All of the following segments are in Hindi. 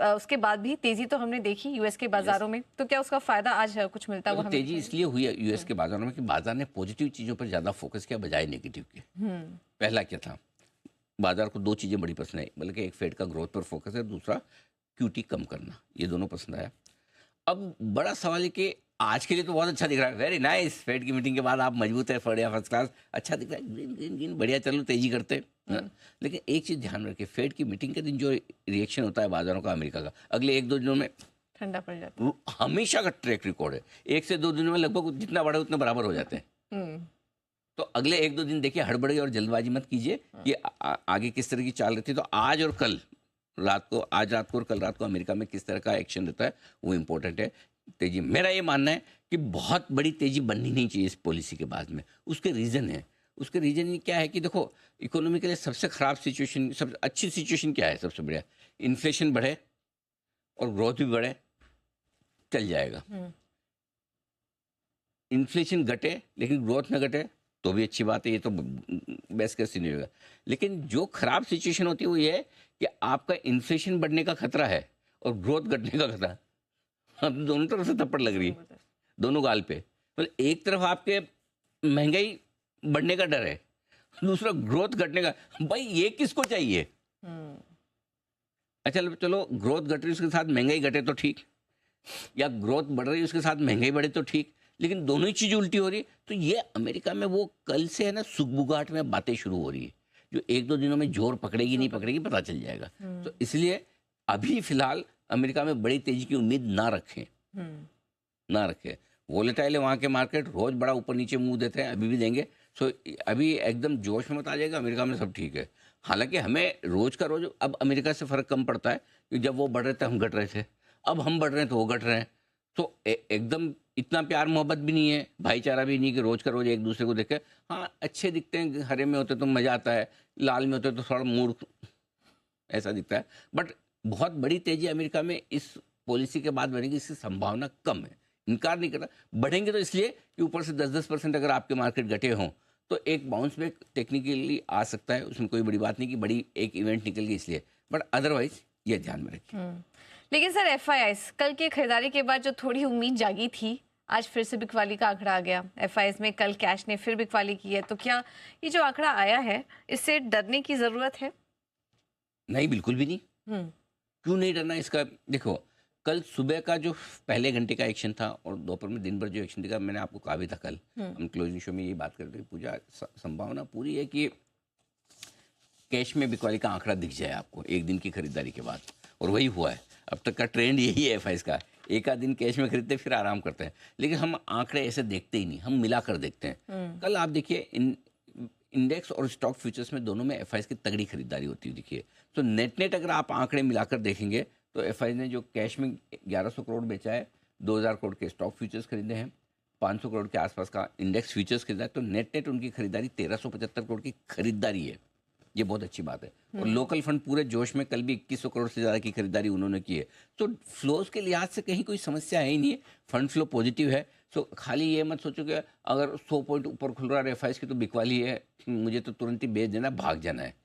उसके बाद भी तेजी तो हमने देखी यूएस के बाजारों में, तो क्या उसका फायदा आज कुछ मिलता हुआ? तेजी इसलिए हुई है यूएस के बाजारों में कि बाजार ने पॉजिटिव चीजों पर ज्यादा फोकस किया बजाय नेगेटिव के। पहला क्या था, बाजार को दो चीजें बड़ी पसंद आई, बल्कि एक फेड का ग्रोथ पर फोकस है, दूसरा क्यूटी कम करना, ये दोनों पसंद आया। अब बड़ा सवाल है कि आज के लिए तो बहुत अच्छा दिख रहा है, वेरी नाइस, फेड की मीटिंग के बाद आप मजबूत है, फर्स्ट क्लास, अच्छा दिख रहा है, ग्रीन ग्रीन ग्रीन, बढ़िया, चलो तेजी करते हैं। लेकिन एक चीज ध्यान रखिए, फेड की मीटिंग के दिन जो रिएक्शन होता है बाजारों का अमेरिका का, अगले एक दो दिनों में ठंडा पड़ जाता है। हमेशा का ट्रैक रिकॉर्ड है, एक से दो दिनों में लगभग जितना बढ़े उतना बराबर हो जाते हैं। तो अगले एक दो दिन देखिए, हड़बड़ी और जल्दबाजी मत कीजिए कि आगे किस तरह की चाल रहती है। तो आज और कल रात को, आज रात को और कल रात को अमेरिका में किस तरह का एक्शन रहता है वो इम्पोर्टेंट है। तेजी, मेरा ये मानना है कि बहुत बड़ी तेजी बननी नहीं चाहिए इस पॉलिसी के बाद में। उसके रीज़न है, उसके रीज़न ये क्या है कि देखो, इकोनॉमी के लिए सबसे ख़राब सिचुएशन, सबसे अच्छी सिचुएशन क्या है? सबसे बढ़िया, इन्फ्लेशन बढ़े और ग्रोथ भी बढ़े, चल जाएगा। इन्फ्लेशन घटे लेकिन ग्रोथ न घटे तो भी अच्छी बात है, ये तो बेस्ट केस सिनेरियो है। लेकिन जो खराब सिचुएशन होती है वो ये है कि आपका इन्फ्लेशन बढ़ने का खतरा है और ग्रोथ घटने का खतरा। अब दोनों तरफ से थप्पड़ लग रही है, दोनों गाल पे। मतलब एक तरफ आपके महंगाई बढ़ने का डर है, दूसरा ग्रोथ घटने का। भाई ये किसको चाहिए? अच्छा चलो, ग्रोथ घट रही उसके साथ महंगाई घटे तो ठीक, या ग्रोथ बढ़ रही उसके साथ महंगाई बढ़े तो ठीक, लेकिन दोनों ही चीजें उल्टी हो रही है। तो ये अमेरिका में वो कल से है ना, सुगबुगाहट में बातें शुरू हो रही है, जो एक दो दिनों में जोर पकड़ेगी नहीं पकड़ेगी पता चल जाएगा। तो इसलिए अभी फिलहाल अमेरिका में बड़ी तेजी की उम्मीद ना रखें, ना रखें। वोलेटाइल है वहाँ के मार्केट, रोज बड़ा ऊपर नीचे मुंह देते हैं, अभी भी देंगे। सो अभी एकदम जोश में मत आ जाएगा, अमेरिका में सब ठीक है। हालांकि हमें रोज का रोज अब अमेरिका से फर्क कम पड़ता है, क्योंकि जब वो बढ़ रहे थे हम घट रहे थे, अब हम बढ़ रहे हैं तो वो घट रहे हैं। तो एकदम इतना प्यार मोहब्बत भी नहीं है, भाईचारा भी नहीं कि रोज का रोज एक दूसरे को देखे। हाँ अच्छे दिखते हैं, हरे में होते तो मजा आता है, लाल में होते तो थोड़ा मूड ऐसा दिखता है। बट बहुत बड़ी तेजी अमेरिका में इस पॉलिसी के बाद बनेगी, इसकी संभावना कम है। इनकार नहीं करता, बढ़ेंगे तो इसलिए कि ऊपर से 10% अगर आपके मार्केट घटे हों तो एक बाउंस बैक टेक्निकली आ सकता है, उसमें कोई बड़ी बात नहीं कि बड़ी एक इवेंट निकल गई इसलिए। बट अदरवाइज ये ध्यान में रखिए। लेकिन सर एफआईआईज कल की खरीदारी के बाद जो थोड़ी उम्मीद जागी थी, आज फिर से बिकवाली का आंकड़ा आ गया। एफआईआईज में कल कैश ने फिर बिकवाली की है, तो क्या ये जो आंकड़ा आया है इससे डरने की जरूरत है? नहीं, बिल्कुल भी नहीं। क्यों नहीं डरना इसका? देखो, कल सुबह का जो पहले घंटे का एक्शन था और दोपहर में दिन भर जो एक्शन दिखा, मैंने आपको कहा भी था कल, हम क्लोजिंग शो में यही बात करते थे, पूजा संभावना पूरी है कि कैश में बिकवाली का आंकड़ा दिख जाए आपको एक दिन की खरीदारी के बाद, और वही हुआ है। अब तक का ट्रेंड यही है एफआईआईज का, एक आध दिन कैश में खरीदते फिर आराम करते हैं। लेकिन हम आंकड़े ऐसे देखते ही नहीं, हम मिलाकर देखते हैं। कल आप देखिए इंडेक्स और स्टॉक फ्यूचर्स में दोनों में एफआईआईज की तगड़ी खरीदारी होती है दिखिए। तो नेट अगर आप आंकड़े मिलाकर देखेंगे तो एफआईआईज ने जो कैश में 1100 करोड़ बेचा है, 2000 करोड़ के स्टॉक फ्यूचर्स खरीदे हैं, 500 करोड़ के आसपास का इंडेक्स फ्यूचर्स खरीदा है। तो नेट उनकी खरीदारी 1375 करोड़ की खरीदारी है, ये बहुत अच्छी बात है। और लोकल फंड पूरे जोश में, कल भी 2100 करोड़ से ज़्यादा की खरीदारी उन्होंने की है। तो फ्लोज के लिहाज से कहीं कोई समस्या है ही नहीं है, फंड फ्लो पॉजिटिव है। सो खाली ये मत सोचो कि अगर 100 पॉइंट ऊपर खुल रहा है एफआईआईज की तो बिकवाली है, मुझे तो तुरंत ही बेच देना, भाग जाना है।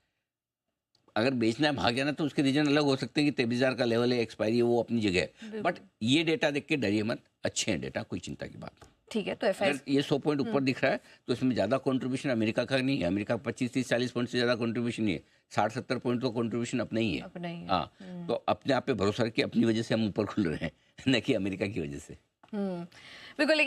अगर बेचना है, भाग जाना, तो उसके रीजन अलग हो सकते हैं कि 23,000 का लेवल है, एक्सपायरी है, वो अपनी जगह है। बट ये डेटा देख के डरिए मत, अच्छे हैं डेटा, कोई चिंता की बात नहीं। ठीक है, तो एफआईआईज ये 100 पॉइंट ऊपर दिख रहा है तो इसमें ज़्यादा कंट्रीब्यूशन अमेरिका का नहीं है। अमेरिका 25, 30, 40 पॉइंट से ज़्यादा कंट्रीब्यूशन नहीं है, 60, 70 पॉइंट तो कंट्रीब्यूशन अपना ही है। हाँ, तो अपने आप पे भरोसा रखिए, अपनी वजह से हम ऊपर खुल रहे हैं, न कि अमेरिका की वजह से। बिल्कुल।